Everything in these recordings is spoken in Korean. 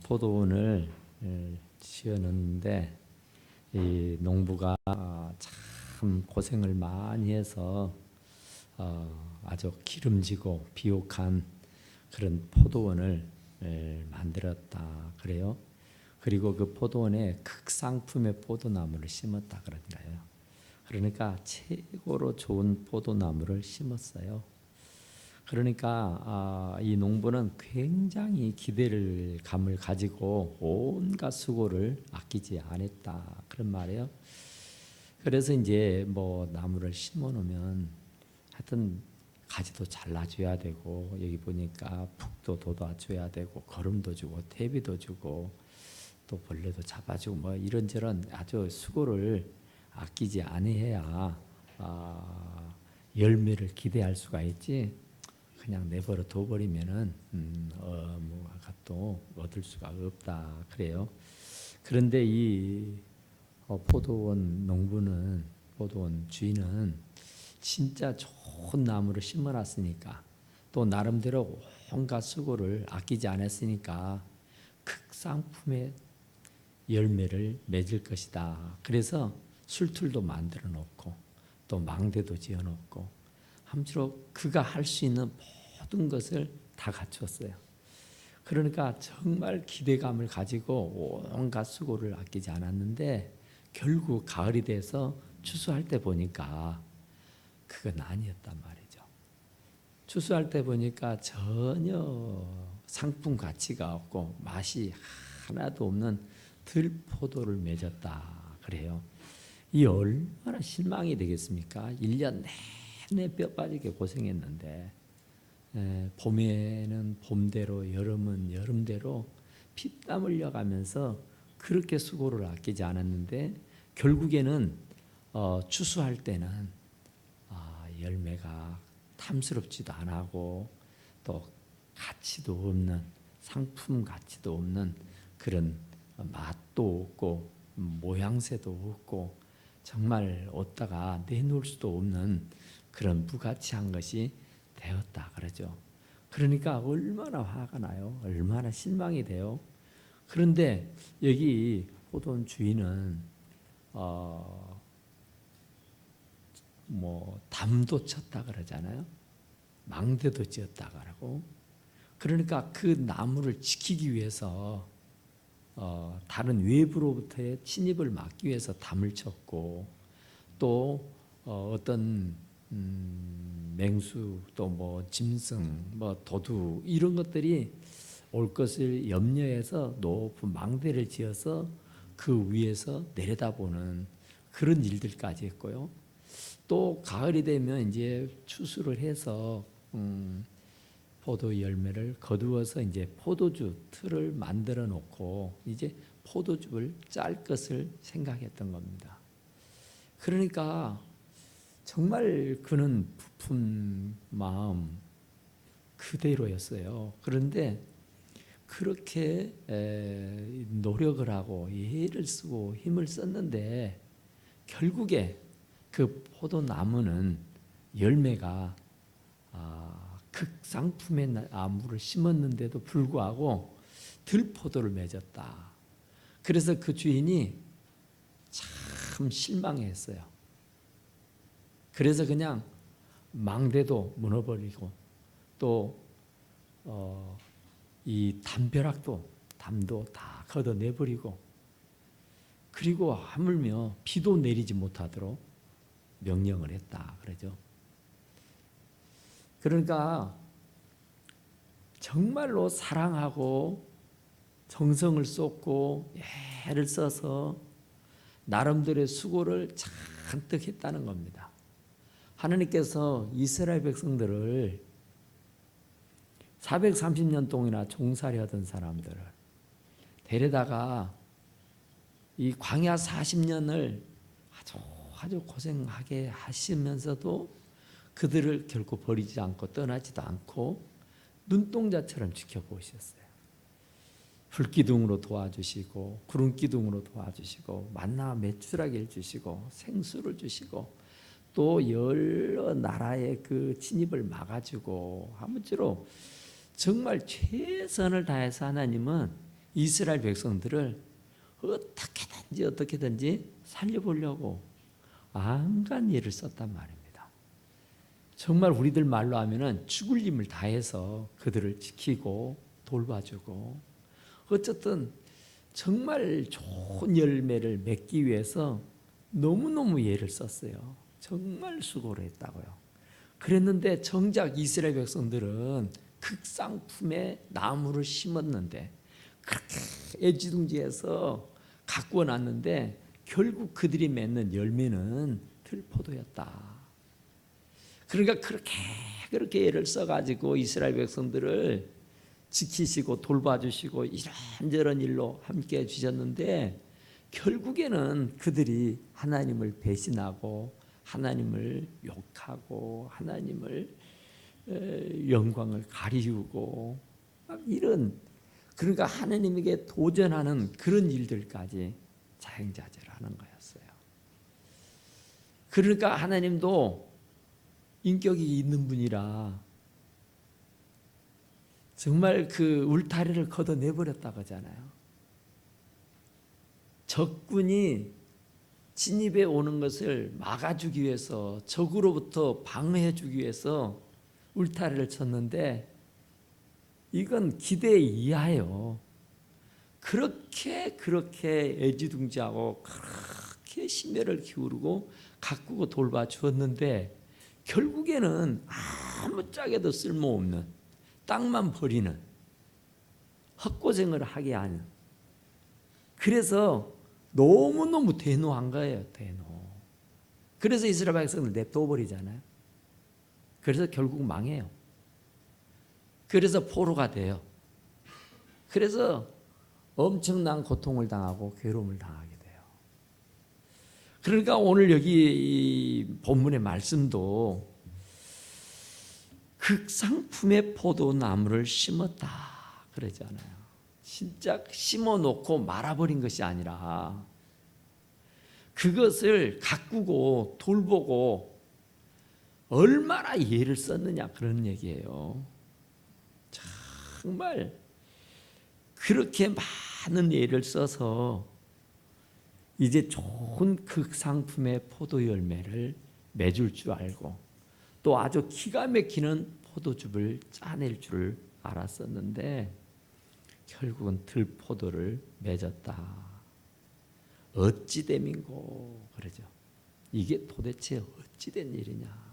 포도원을 지어놓는데 이 농부가 참 고생을 많이 해서 아주 기름지고 비옥한 그런 포도원을 만들었다 그래요. 그리고 그 포도원에 극상품의 포도나무를 심었다 그런 거예요. 그러니까 최고로 좋은 포도나무를 심었어요. 그러니까 이 농부는 굉장히 기대를 감을 가지고 온갖 수고를 아끼지 않았다 그런 말이에요. 그래서 이제 뭐 나무를 심어 놓으면 하여튼 가지도 잘라줘야 되고, 여기 보니까 푹도 돋아줘야 되고, 거름도 주고 퇴비도 주고 또 벌레도 잡아주고 뭐 이런저런 아주 수고를 아끼지 않아야 열매를 기대할 수가 있지, 그냥 내버려 둬버리면은 뭐가 또 얻을 수가 없다 그래요. 그런데 이 포도원 농부는, 포도원 주인은 진짜 좋은 나무를 심어놨으니까, 또 나름대로 온갖 수고를 아끼지 않았으니까 극상품의 열매를 맺을 것이다. 그래서 술틀도 만들어 놓고 또 망대도 지어 놓고 아무쪼록 그가 할 수 있는 모든 것을 다 갖추었어요. 그러니까 정말 기대감을 가지고 온갖 수고를 아끼지 않았는데, 결국 가을이 돼서 추수할 때 보니까 그건 아니었단 말이죠. 추수할 때 보니까 전혀 상품 가치가 없고 맛이 하나도 없는 들포도를 맺었다 그래요. 이 얼마나 실망이 되겠습니까? 1년 내내 뼈 빠지게 고생했는데, 봄에는 봄대로, 여름은 여름대로 피땀 흘려가면서 그렇게 수고를 아끼지 않았는데, 결국에는 추수할 때는 열매가 탐스럽지도 않고 또 가치도 없는, 상품 가치도 없는 그런 맛도 없고 모양새도 없고 정말 얻다가 내놓을 수도 없는 그런 무가치한 것이 되었다 그러죠. 그러니까 얼마나 화가 나요. 얼마나 실망이 돼요. 그런데 여기 포도원 주인은 뭐 담도 쳤다 그러잖아요. 망대도 지었다 그러고. 그러니까 그 나무를 지키기 위해서 다른 외부로부터의 침입을 막기 위해서 담을 쳤고, 또 어떤 맹수, 또 뭐 짐승, 뭐 도둑 이런 것들이 올 것을 염려해서 높은 망대를 지어서 그 위에서 내려다보는 그런 일들까지 했고요. 또 가을이 되면 이제 추수를 해서 포도 열매를 거두어서 이제 포도주 틀을 만들어 놓고 이제 포도주를 짤 것을 생각했던 겁니다. 그러니까 정말 그는 부푼 마음 그대로였어요. 그런데 그렇게 노력을 하고 애를 쓰고 힘을 썼는데, 결국에 그 포도나무는 열매가 극상품의 나무를 심었는데도 불구하고 들포도를 맺었다. 그래서 그 주인이 참 실망했어요. 그래서 그냥 망대도 무너버리고 또 이 담도 다 걷어내버리고, 그리고 하물며 비도 내리지 못하도록 명령을 했다 그러죠. 그러니까 정말로 사랑하고 정성을 쏟고 애를 써서 나름대로의 수고를 잔뜩 했다는 겁니다. 하나님께서 이스라엘 백성들을 430년 동안이나 종살이 하던 사람들을 데려다가 이 광야 40년을 아주 고생하게 하시면서도 그들을 결코 버리지 않고 떠나지도 않고 눈동자처럼 지켜보셨어요. 불기둥으로 도와주시고 구름기둥으로 도와주시고 만나 메추라기를 주시고 생수를 주시고 또 여러 나라의 그 침입을 막아주고, 아무쪼록 정말 최선을 다해서 하나님은 이스라엘 백성들을 어떻게든지 살려보려고 안간 일을 썼단 말입니다. 정말 우리들 말로 하면은 죽을 힘을 다해서 그들을 지키고 돌봐주고 어쨌든 정말 좋은 열매를 맺기 위해서 너무너무 애를 썼어요. 정말 수고를 했다고요. 그랬는데 정작 이스라엘 백성들은 극상품의 나무를 심었는데 그렇게 애지중지해서 가꾸어 놨는데 결국 그들이 맺는 열매는 들포도였다. 그러니까 그렇게 애를 써가지고 이스라엘 백성들을 지키시고 돌봐주시고 이런저런 일로 함께 해주셨는데 결국에는 그들이 하나님을 배신하고 하나님을 욕하고 하나님을 영광을 가리우고 이런 그러니까 하나님에게 도전하는 그런 일들까지 자행자재하는 거였어요. 그러니까 하나님도 인격이 있는 분이라 정말 그 울타리를 걷어내버렸다고 하잖아요. 적군이 진입해 오는 것을 막아주기 위해서 적으로부터 방어해주기 위해서 울타리를 쳤는데 이건 기대 이하예요. 그렇게 애지중지하고 그렇게 심혈을 기울이고 가꾸고 돌봐주었는데 결국에는 아무짝에도 쓸모없는 땅만 버리는 헛고생을 하게 하는 그래서 너무너무 대노한 거예요. 대노. 그래서 이스라엘 백성을 냅둬버리잖아요. 그래서 결국 망해요. 그래서 포로가 돼요. 그래서 엄청난 고통을 당하고 괴로움을 당하게 돼요. 그러니까 오늘 여기 이 본문의 말씀도 극상품의 포도나무를 심었다 그러잖아요. 진짜 심어놓고 말아버린 것이 아니라 그것을 가꾸고 돌보고 얼마나 애를 썼느냐 그런 얘기예요. 정말 그렇게 많은 애를 써서 이제 좋은 극상품의 포도 열매를 맺을 줄 알고 또 아주 기가 막히는 포도즙을 짜낼 줄 알았었는데 결국은 들포도를 맺었다. 어찌 됨인고 그러죠. 이게 도대체 어찌 된 일이냐.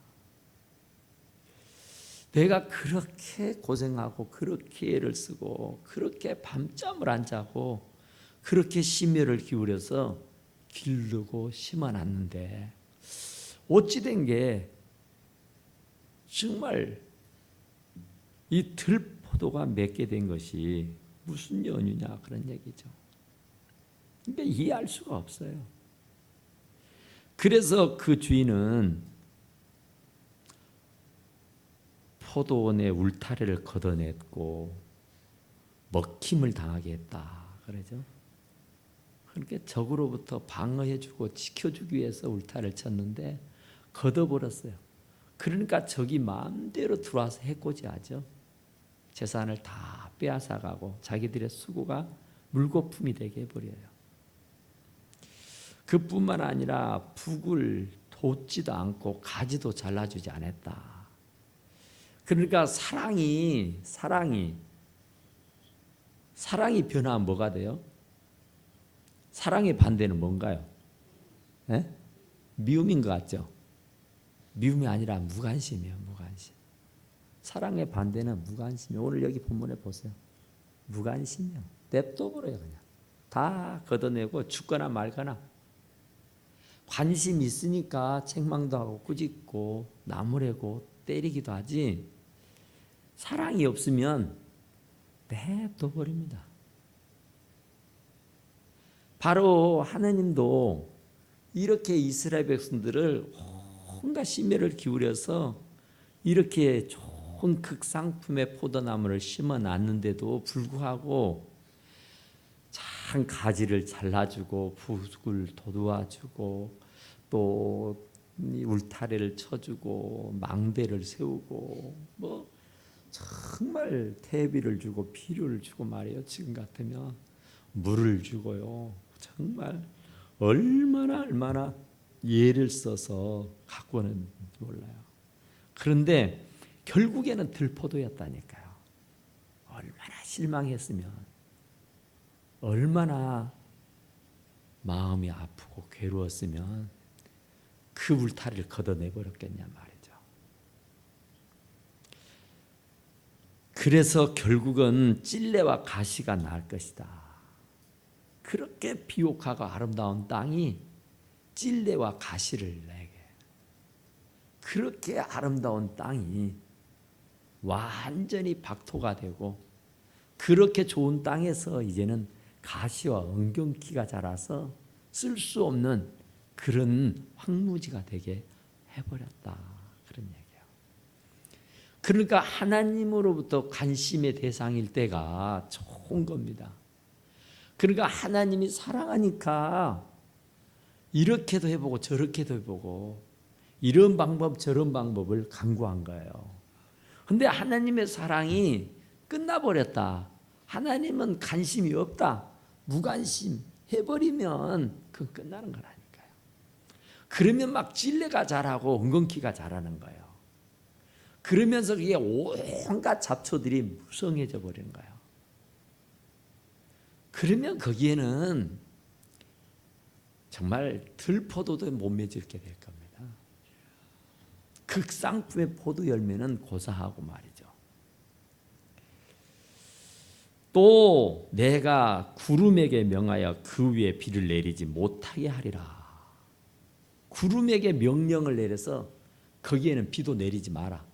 내가 그렇게 고생하고 그렇게 애를 쓰고 그렇게 밤잠을 안 자고 그렇게 심혈을 기울여서 기르고 심어놨는데 어찌 된 게 정말 이 들포도가 맺게 된 것이 무슨 연유냐 그런 얘기죠. 그러니까 이해할 수가 없어요. 그래서 그 주인은 포도원의 울타리를 걷어냈고 먹힘을 당하게 했다 그러죠. 그러니까 적으로부터 방어해주고 지켜주기 위해서 울타리를 쳤는데 걷어버렸어요. 그러니까 적이 마음대로 들어와서 해코지하죠. 재산을 다 빼앗아가고 자기들의 수고가 물거품이 되게 해버려요. 그뿐만 아니라 북을 돋지도 않고 가지도 잘라주지 않았다. 그러니까 사랑이 변화하면 뭐가 돼요? 사랑의 반대는 뭔가요? 네? 미움인 것 같죠? 미움이 아니라 무관심이에요. 무관심. 사랑의 반대는 무관심이에요. 오늘 여기 본문에 보세요. 무관심이요. 냅둬버려요. 그냥. 다 걷어내고 죽거나 말거나. 관심 있으니까 책망도 하고 꾸짖고 나무래고 때리기도 하지 사랑이 없으면 냅둬버립니다. 바로 하나님도 이렇게 이스라엘 백성들을 온갖 심혈을 기울여서 이렇게 좋은 극상품의 포도나무를 심어놨는데도 불구하고 참 가지를 잘라주고 북을 돋우어주고 또 울타리를 쳐주고 망대를 세우고 뭐 정말 퇴비를 주고 비료를 주고 말이에요. 지금 같으면 물을 주고요. 정말 얼마나 예를 써서 갖고 오는지 몰라요. 그런데 결국에는 들포도였다니까요. 얼마나 실망했으면, 얼마나 마음이 아프고 괴로웠으면 그 울타리를 걷어내버렸겠냐 말이죠. 그래서 결국은 찔레와 가시가 날 것이다. 그렇게 비옥하고 아름다운 땅이 찔레와 가시를 내게, 그렇게 아름다운 땅이 완전히 박토가 되고, 그렇게 좋은 땅에서 이제는 가시와 엉겅퀴가 자라서 쓸 수 없는 그런 황무지가 되게 해버렸다, 그런 얘기예요. 그러니까 하나님으로부터 관심의 대상일 때가 좋은 겁니다. 그러니까 하나님이 사랑하니까 이렇게도 해보고 저렇게도 해보고 이런 방법 저런 방법을 강구한 거예요. 근데 하나님의 사랑이 끝나버렸다, 하나님은 관심이 없다, 무관심 해버리면 그건 끝나는 거라니까요. 그러면 막 찔레가 자라고 엉겅퀴가 자라는 거예요. 그러면서 그게 온갖 잡초들이 무성해져 버리는 거예요. 그러면 거기에는 정말 들포도도 못 맺게 될 겁니다. 극상품의 포도 열매는 고사하고 말이죠. 또 내가 구름에게 명하여 그 위에 비를 내리지 못하게 하리라. 구름에게 명령을 내려서 거기에는 비도 내리지 마라,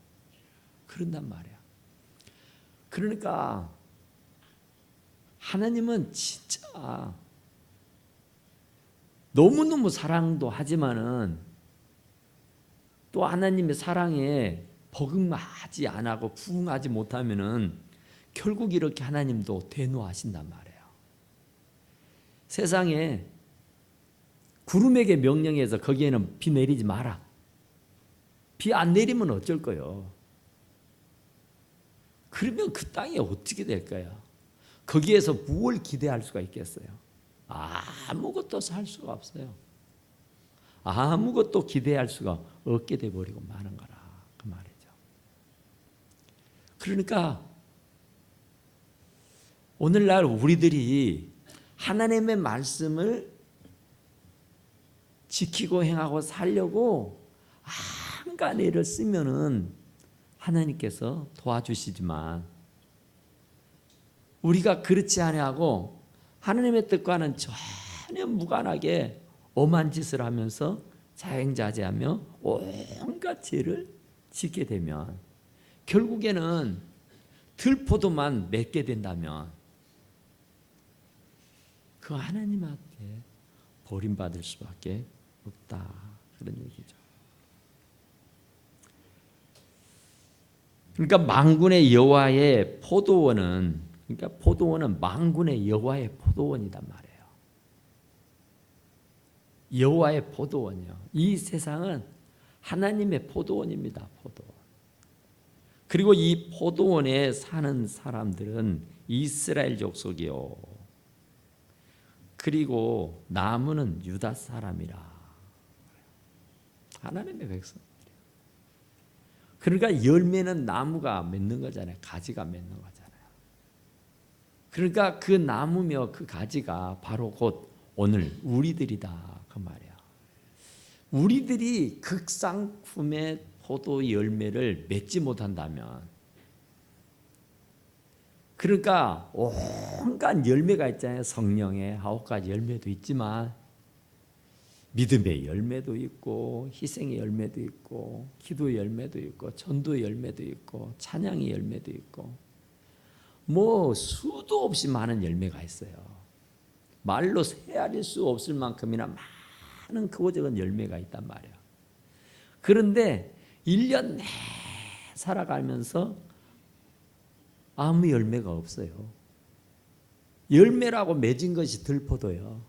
그런단 말이야. 그러니까 하나님은 진짜 너무너무 사랑도 하지만은 또 하나님의 사랑에 버금하지 안 하고 부응하지 못하면은 결국 이렇게 하나님도 대노하신단 말이에요. 세상에 구름에게 명령해서 거기에는 비 내리지 마라, 비 안 내리면 어쩔 거요? 그러면 그 땅이 어떻게 될까요? 거기에서 무엇을 기대할 수가 있겠어요? 아무것도 살 수가 없어요. 아무것도 기대할 수가 없게 돼버리고 마는 거라, 그 말이죠. 그러니까 오늘날 우리들이 하나님의 말씀을 지키고 행하고 살려고 한간 애를 쓰면은 하나님께서 도와주시지만, 우리가 그렇지 아니하고 하나님의 뜻과는 전혀 무관하게 엄한 짓을 하면서 자행자제하며 온갖 죄를 짓게 되면 결국에는 들포도만 맺게 된다면 그 하나님한테 버림받을 수밖에 없다, 그런 얘기죠. 그러니까 만군의 여호와의 포도원은, 그러니까 포도원은 만군의 여호와의 포도원이란 말이에요. 여호와의 포도원이요. 이 세상은 하나님의 포도원입니다. 포도원. 그리고 이 포도원에 사는 사람들은 이스라엘 족속이요. 그리고 나무는 유다 사람이라. 하나님의 백성. 그러니까 열매는 나무가 맺는 거잖아요. 가지가 맺는 거잖아요. 그러니까 그 나무며 그 가지가 바로 곧 오늘 우리들이다, 그 말이야. 우리들이 극상품의 포도 열매를 맺지 못한다면, 그러니까 온갖 열매가 있잖아요. 성령의 9가지 열매도 있지만 믿음의 열매도 있고 희생의 열매도 있고 기도의 열매도 있고 전도의 열매도 있고 찬양의 열매도 있고 뭐 수도 없이 많은 열매가 있어요. 말로 헤아릴 수 없을 만큼이나 많은 크고 작은 열매가 있단 말이에요. 그런데 1년 내 살아가면서 아무 열매가 없어요. 열매라고 맺은 것이 들포도예요.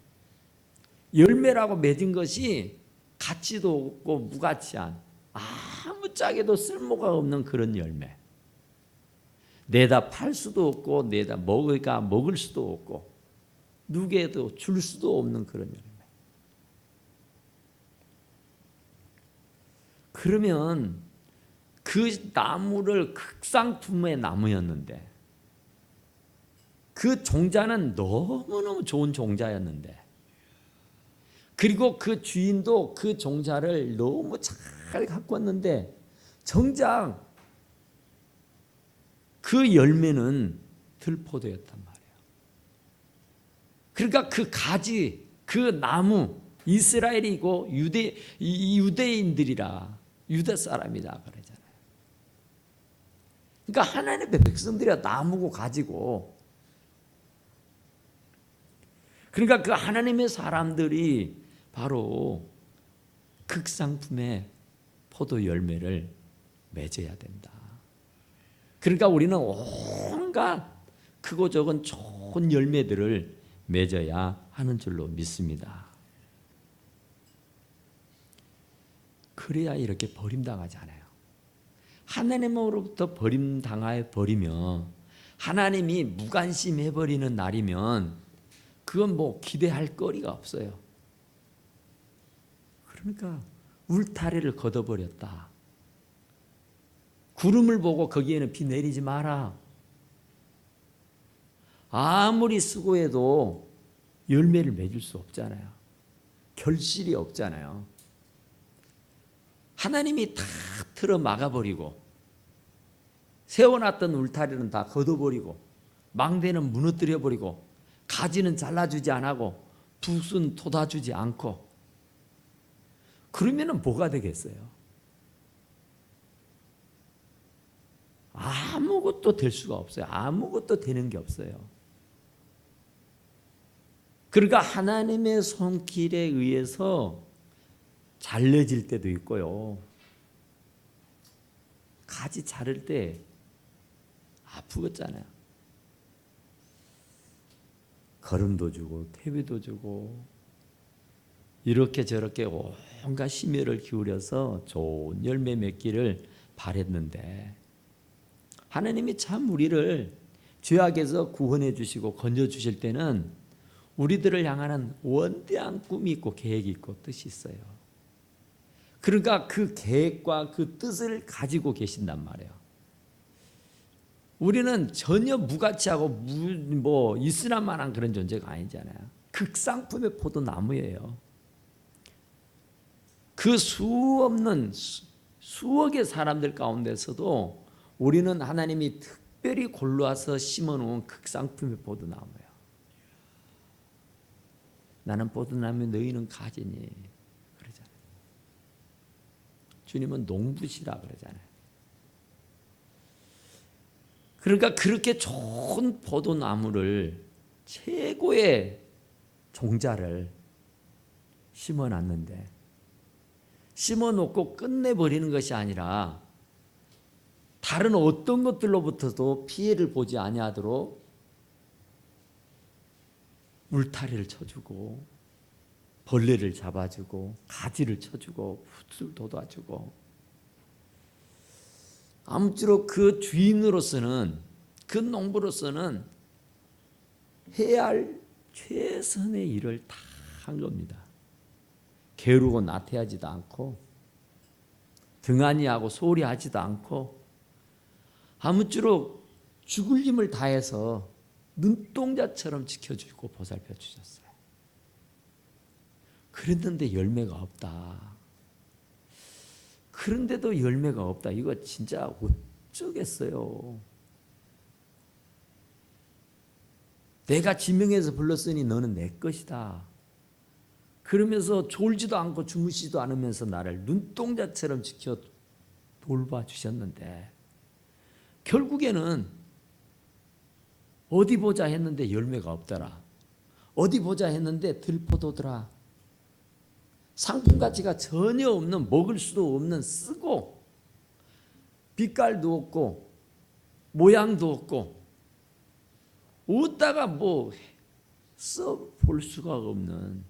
열매라고 맺은 것이 가치도 없고 무가치한, 아무짝에도 쓸모가 없는 그런 열매. 내다 팔 수도 없고 내다 먹을 수도 없고 누구에도 줄 수도 없는 그런 열매. 그러면 그 나무를 극상품의 나무였는데 그 종자는 너무너무 좋은 종자였는데 그리고 그 주인도 그 종자를 너무 잘 가꿨는데 정작 그 열매는 들포도였단 말이에요. 그러니까 그 가지, 그 나무, 이스라엘이고 유대인들이라 유대 사람이다 그러잖아요. 그러니까 하나님의 백성들이 나무고 가지고 그러니까 그 하나님의 사람들이 바로 극상품의 포도 열매를 맺어야 된다. 그러니까 우리는 온갖 크고 적은 좋은 열매들을 맺어야 하는 줄로 믿습니다. 그래야 이렇게 버림당하지 않아요. 하나님으로부터 버리면 하나님이 무관심해버리는 날이면 그건 뭐 기대할 거리가 없어요. 그러니까 울타리를 걷어버렸다. 구름을 보고 거기에는 비 내리지 마라. 아무리 수고해도 열매를 맺을 수 없잖아요. 결실이 없잖아요. 하나님이 다 틀어 막아버리고 세워놨던 울타리는 다 걷어버리고 망대는 무너뜨려버리고 가지는 잘라주지 않고 붓은 돋아주지 않고 그러면 뭐가 되겠어요? 아무것도 될 수가 없어요. 아무것도 되는 게 없어요. 그러니까 하나님의 손길에 의해서 잘려질 때도 있고요. 가지 자를 때 아프겠잖아요. 거름도 주고 퇴비도 주고 이렇게 저렇게 온갖 심혈을 기울여서 좋은 열매 맺기를 바랬는데 하나님이 참 우리를 죄악에서 구원해 주시고 건져 주실 때는 우리들을 향하는 원대한 꿈이 있고 계획이 있고 뜻이 있어요. 그러니까 그 계획과 그 뜻을 가지고 계신단 말이에요. 우리는 전혀 무가치하고 뭐 있으나 마나한 그런 존재가 아니잖아요. 극상품의 포도나무예요. 그 수억의 사람들 가운데서도 우리는 하나님이 특별히 골라서 심어놓은 극상품의 포도나무예요. 나는 포도나무 너희는 가지니 그러잖아요. 주님은 농부시라 그러잖아요. 그러니까 그렇게 좋은 포도나무를 최고의 종자를 심어놨는데 심어놓고 끝내버리는 것이 아니라 다른 어떤 것들로부터도 피해를 보지 아니하도록 울타리를 쳐주고 벌레를 잡아주고 가지를 쳐주고 붓을 돋아주고 아무쪼록 그 주인으로서는 그 농부로서는 해야 할 최선의 일을 다 한 겁니다. 게으르고 나태하지도 않고 등한히하고 소홀히 하지도 않고 아무쪼록 죽을 힘을 다해서 눈동자처럼 지켜주고 보살펴 주셨어요. 그랬는데 열매가 없다. 그런데도 열매가 없다. 이거 진짜 어쩌겠어요. 내가 지명해서 불렀으니 너는 내 것이다. 그러면서 졸지도 않고 주무시지도 않으면서 나를 눈동자처럼 지켜 돌봐주셨는데 결국에는 어디 보자 했는데 열매가 없더라. 어디 보자 했는데 들포도더라. 상품 가치가 전혀 없는, 먹을 수도 없는, 쓰고 빛깔도 없고 모양도 없고 어디다가 뭐 써볼 수가 없는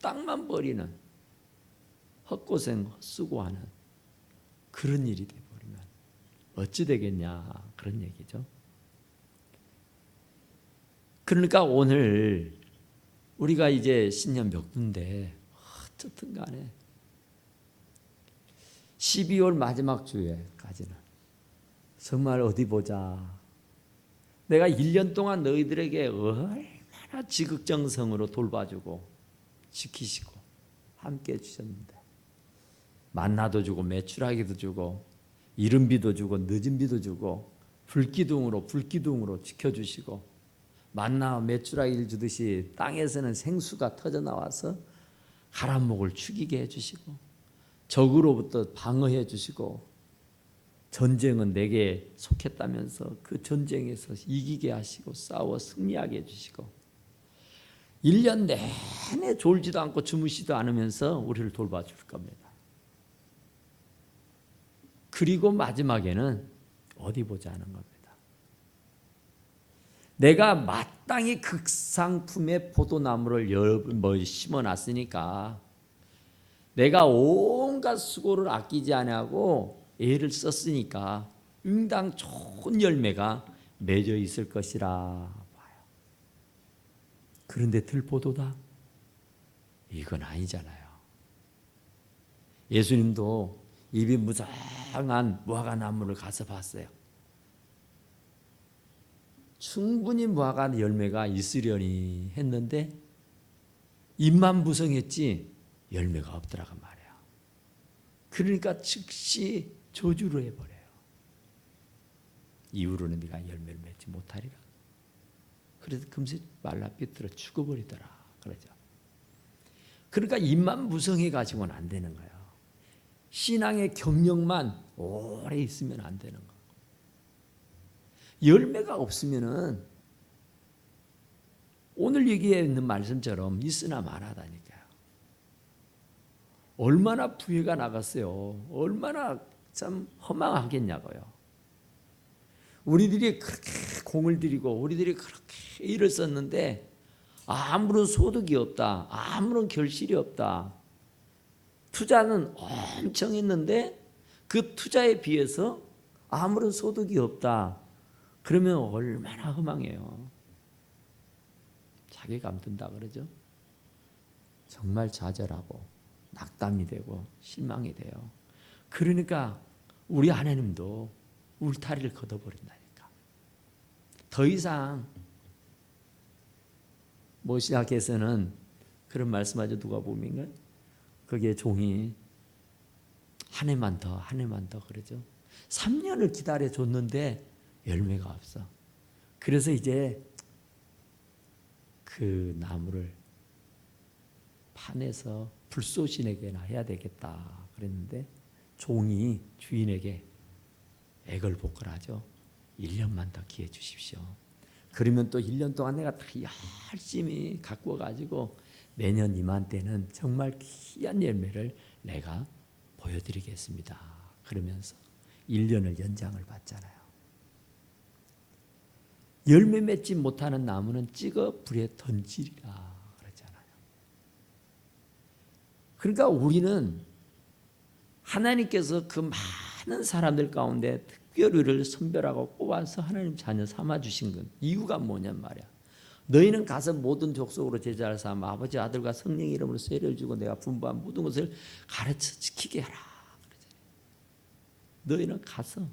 땅만 버리는 헛고생 헛수고하는 그런 일이 돼버리면 어찌 되겠냐 그런 얘기죠. 그러니까 오늘 우리가 이제 신년 몇 군데 어쨌든 간에 12월 마지막 주에까지는 정말 어디 보자. 내가 1년 동안 너희들에게 얼마나 지극정성으로 돌봐주고 지키시고 함께 해주셨는데 만나도 주고 메추라기도 주고 이른비도 주고 늦은비도 주고 불기둥으로 지켜주시고 만나 메추라기를 주듯이 땅에서는 생수가 터져나와서 가란목을 죽이게 해주시고 적으로부터 방어해 주시고 전쟁은 내게 속했다면서 그 전쟁에서 이기게 하시고 싸워 승리하게 해주시고 1년 내내 졸지도 않고 주무시도 않으면서 우리를 돌봐줄 겁니다. 그리고 마지막에는 어디 보자 하는 겁니다. 내가 마땅히 극상품의 포도나무를 심어놨으니까 내가 온갖 수고를 아끼지 아니하고 애를 썼으니까 응당 좋은 열매가 맺어 있을 것이라 봐요. 그런데 들포도다? 이건 아니잖아요. 예수님도 입이 무성한 무화과나무를 가서 봤어요. 충분히 무화과 열매가 있으려니 했는데 잎만 무성했지 열매가 없더라고 말이야. 그러니까 즉시 저주를 해버려요. 이후로는 네가 열매를 맺지 못하리라. 그래서 금세 말라 삐뚤어 죽어버리더라 그러죠. 그러니까 잎만 무성해 가지고는 안 되는 거예요. 신앙의 경력만 오래 있으면 안 되는 거예요. 열매가 없으면은 오늘 얘기해 있는 말씀처럼 있으나 마나다니까요. 얼마나 부해가 나갔어요. 얼마나 참 허망하겠냐고요. 우리들이 그렇게 공을 들이고 우리들이 그렇게 일을 썼는데 아무런 소득이 없다. 아무런 결실이 없다. 투자는 엄청 했는데 그 투자에 비해서 아무런 소득이 없다. 그러면 얼마나 허망해요. 자괴감 든다 그러죠. 정말 좌절하고 낙담이 되고 실망이 돼요. 그러니까 우리 하나님도 울타리를 걷어버린다니까. 더 이상 모시아께서는 그런 말씀하죠. 누가복음인가요? 거기에 종이 한 해만 더 그러죠. 3년을 기다려줬는데 열매가 없어. 그래서 이제 그 나무를 파내서 불쏘신에게나 해야 되겠다 그랬는데 종이 주인에게 애걸복걸하죠. 1년만 더 기회 주십시오. 그러면 또 1년 동안 내가 다 열심히 가꾸어 가지고 내년 이맘때는 정말 귀한 열매를 내가 보여드리겠습니다. 그러면서 1년을 연장을 받잖아요. 열매 맺지 못하는 나무는 찍어 불에 던지리라 그랬잖아요. 그러니까 우리는 하나님께서 그 많은 사람들 가운데 특별히 우리를 선별하고 뽑아서 하나님 자녀 삼아주신 건 이유가 뭐냔 말이야. 너희는 가서 모든 족속으로 제자를 삼아 아버지 아들과 성령 이름으로 세례를 주고 내가 분부한 모든 것을 가르쳐 지키게 하라. 너희는 가서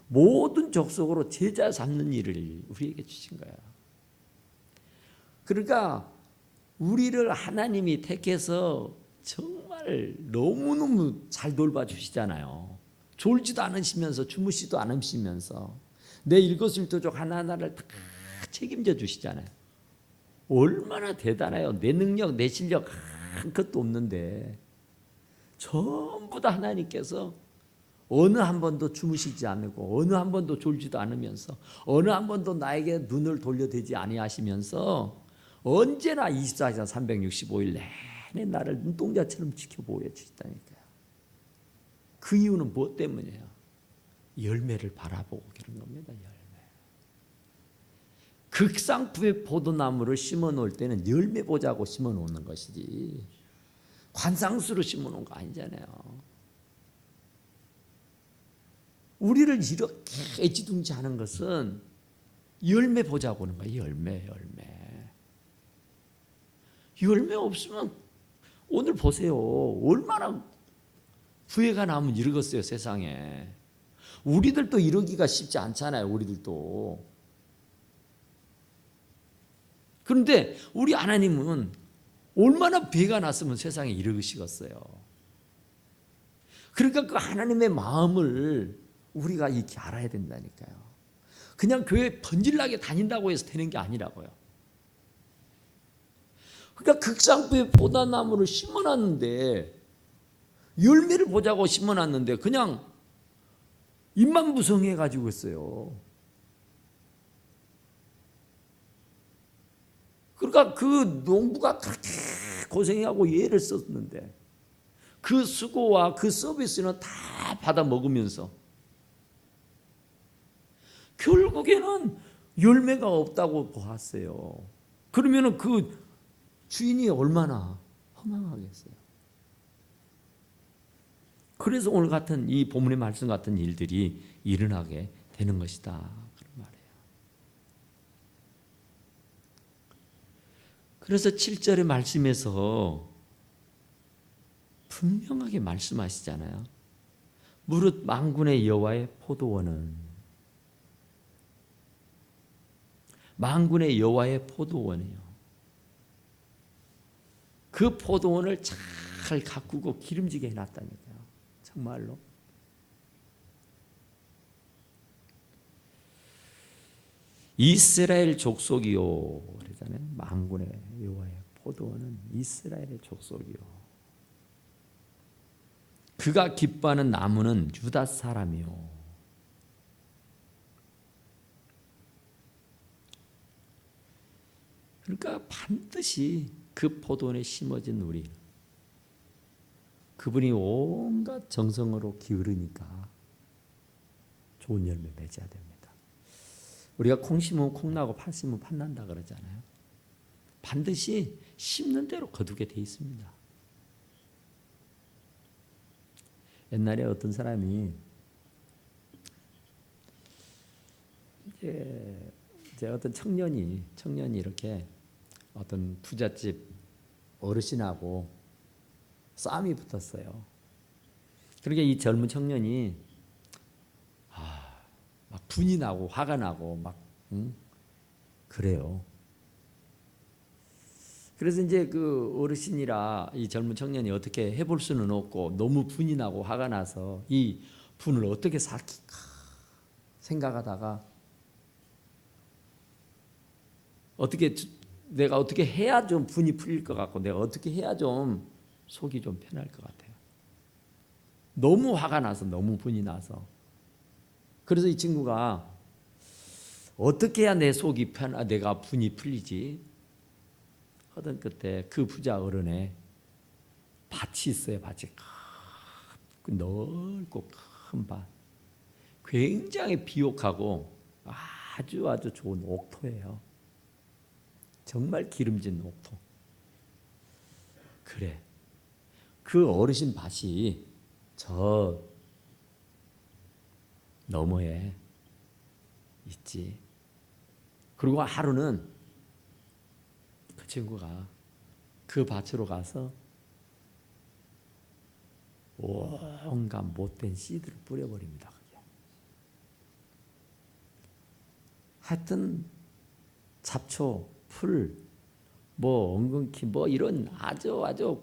모든 족속으로 제자 삼는 일을 우리에게 주신 거야. 그러니까 우리를 하나님이 택해서 정말 너무너무 잘 돌봐주시잖아요. 졸지도 않으시면서 주무시도 않으시면서 내 일거수일투족 하나하나를 다 책임져 주시잖아요. 얼마나 대단해요. 내 능력, 내 실력 한 것도 없는데 전부 다 하나님께서 어느 한 번도 주무시지 않고 어느 한 번도 졸지도 않으면서 어느 한 번도 나에게 눈을 돌려대지 아니하시면서 언제나 24시간 365일 내내 나를 눈동자처럼 지켜보여 주시다니까요. 그 이유는 무엇 때문이에요? 열매를 바라보고 그런 겁니다. 열매. 극상품의 포도나무를 심어놓을 때는 열매 보자고 심어놓는 것이지 관상수로 심어놓은 거 아니잖아요. 우리를 이렇게 애지둥지하는 것은 열매 보자고 하는 거야. 열매. 열매 없으면 오늘 보세요. 얼마나 후회가 나면 이러겠어요, 세상에. 우리들도 이러기가 쉽지 않잖아요, 우리들도. 그런데 우리 하나님은 얼마나 배가 났으면 세상에 이러시겠어요. 그러니까 그 하나님의 마음을 우리가 이렇게 알아야 된다니까요. 그냥 교회 번질나게 다닌다고 해서 되는 게 아니라고요. 그러니까 극상부에 보다나무를 심어놨는데, 열매를 보자고 심어놨는데 그냥 입만 무성해가지고 있어요. 그러니까 그 농부가 그렇게 고생하고 애를 썼는데 그 수고와 그 서비스는 다 받아 먹으면서 결국에는 열매가 없다고 보았어요. 그러면은 그 주인이 얼마나 허망하겠어요. 그래서 오늘 같은 이 본문의 말씀 같은 일들이 일어나게 되는 것이다, 그런 말이에요. 그래서 7절의 말씀에서 분명하게 말씀하시잖아요. 무릇 만군의 여호와의 포도원은, 만군의 여호와의 포도원이요, 그 포도원을 잘 가꾸고 기름지게 해놨다니까요. 정말로. 이스라엘 족속이요 그러잖아요. 만군의 여호와의 포도원은 이스라엘의 족속이요. 그가 기뻐하는 나무는 유다 사람이요. 그러니까 반드시 그 포도원에 심어진 우리, 그분이 온갖 정성으로 기울으니까 좋은 열매 맺어야 됩니다. 우리가 콩 심으면 콩 나고 팥 심으면 팥 난다 그러잖아요. 반드시 심는 대로 거두게 돼 있습니다. 옛날에 어떤 사람이 이제 어떤 청년이 이렇게 어떤 부잣집 어르신하고 싸움이 붙었어요. 그러니까 이 젊은 청년이 막 분이 나고 화가 나고 막 그래요. 그래서 이제 그 어르신이라 이 젊은 청년이 어떻게 해볼 수는 없고 너무 분이 나고 화가 나서 이 분을 어떻게 삭힐까 생각하다가 내가 어떻게 해야 좀 분이 풀릴 것 같고 내가 어떻게 해야 좀 속이 좀 편할 것 같아요. 너무 화가 나서, 너무 분이 나서. 그래서 이 친구가 어떻게 해야 내 속이 내가 분이 풀리지 하던 그때 그 부자 어른의 밭이 있어요. 밭이 넓고 큰 밭, 굉장히 비옥하고 아주 좋은 옥토예요. 정말 기름진 옥토. 그래, 그 어르신 밭이 저 너머에 있지. 그리고 하루는 그 친구가 그 밭으로 가서 온갖 못된 씨들을 뿌려버립니다. 하여튼 잡초, 풀, 뭐 엉겅퀴, 뭐 이런 아주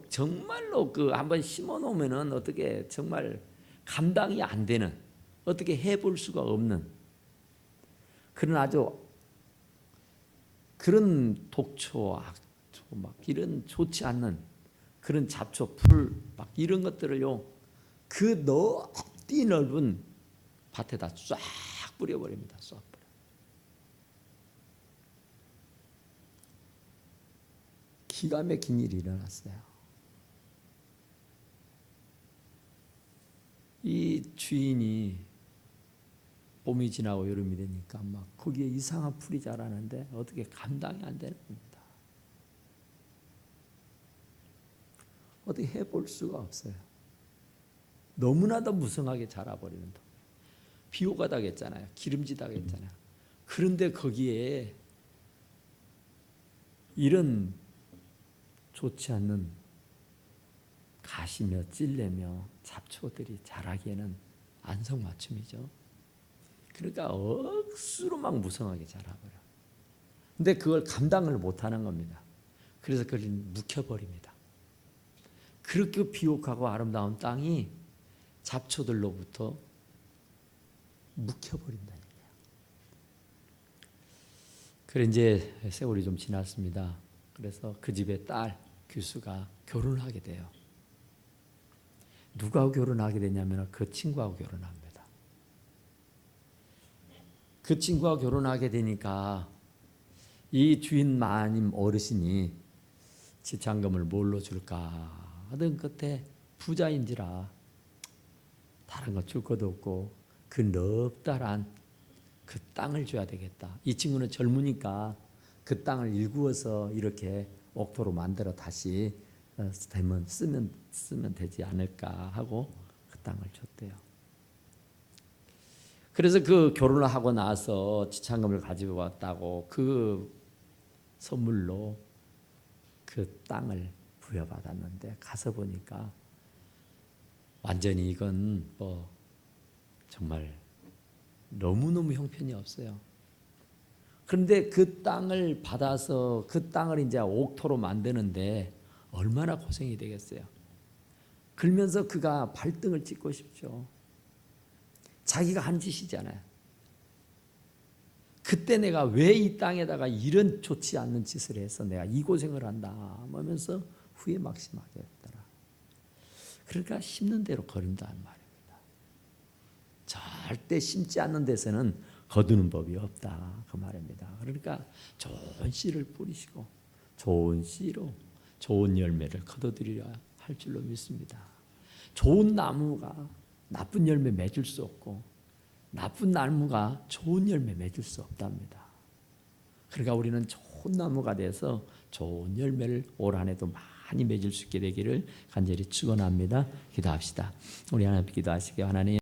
정말로 그 한번 심어놓으면은 어떻게 정말 감당이 안 되는, 어떻게 해볼 수가 없는 그런 그런 독초, 악초, 막 이런 좋지 않는 그런 잡초, 풀, 막 이런 것들을요, 그 넓디 넓은 밭에다 쫙 뿌려버립니다. 쫙 뿌려. 기가 막힌 일이 일어났어요. 이 주인이 봄이 지나고 여름이 되니까 막 거기에 이상한 풀이 자라는데 어떻게 감당이 안 되는 겁니다. 어떻게 해볼 수가 없어요. 너무나도 무성하게 자라버리는 동. 비옥하다고 했잖아요. 기름지다고 했잖아요. 그런데 거기에 이런 좋지 않는 가시며 찔레며 잡초들이 자라기에는 안성맞춤이죠. 그러니까 억수로 막 무성하게 자라버려. 근데 그걸 감당을 못하는 겁니다. 그래서 그걸 묵혀버립니다. 그렇게 비옥하고 아름다운 땅이 잡초들로부터 묵혀버린다니까요. 그래 이제 세월이 좀 지났습니다. 그래서 그 집의 딸 규수가 결혼을 하게 돼요. 누구하고 결혼하게 되냐면 그 친구하고 결혼합니다. 그 친구하고 결혼하게 되니까 이 주인 마님 어르신이 지참금을 뭘로 줄까 하던 끝에 부자인지라 다른 거 줄 것도 없고 그 넓다란 그 땅을 줘야 되겠다. 이 친구는 젊으니까 그 땅을 일구어서 이렇게 옥토로 만들어 다시 쓰면 되지 않을까 하고 그 땅을 줬대요. 그래서 그 결혼을 하고 나서 지참금을 가지고 왔다고 그 선물로 그 땅을 부여받았는데 가서 보니까 완전히 이건 뭐 정말 너무너무 형편이 없어요. 그런데 그 땅을 받아서 그 땅을 이제 옥토로 만드는데 얼마나 고생이 되겠어요. 그러면서 그가 발등을 찍고 싶죠. 자기가 한 짓이잖아요. 그때 내가 왜 이 땅에다가 이런 좋지 않는 짓을 해서 내가 이 고생을 한다 하면서 후회 막심하게 했더라. 그러니까 심는 대로 거둔다는 말입니다. 절대 심지 않는 데서는 거두는 법이 없다 그 말입니다. 그러니까 좋은 씨를 뿌리시고 좋은 씨로 좋은 열매를 거둬들이려 할 줄로 믿습니다. 좋은 나무가 나쁜 열매 맺을 수 없고 나쁜 나무가 좋은 열매 맺을 수 없답니다. 그러니까 우리는 좋은 나무가 돼서 좋은 열매를 올 한 해도 많이 맺을 수 있게 되기를 간절히 축원합니다. 기도합시다. 우리 하나님께 기도하시게 하나님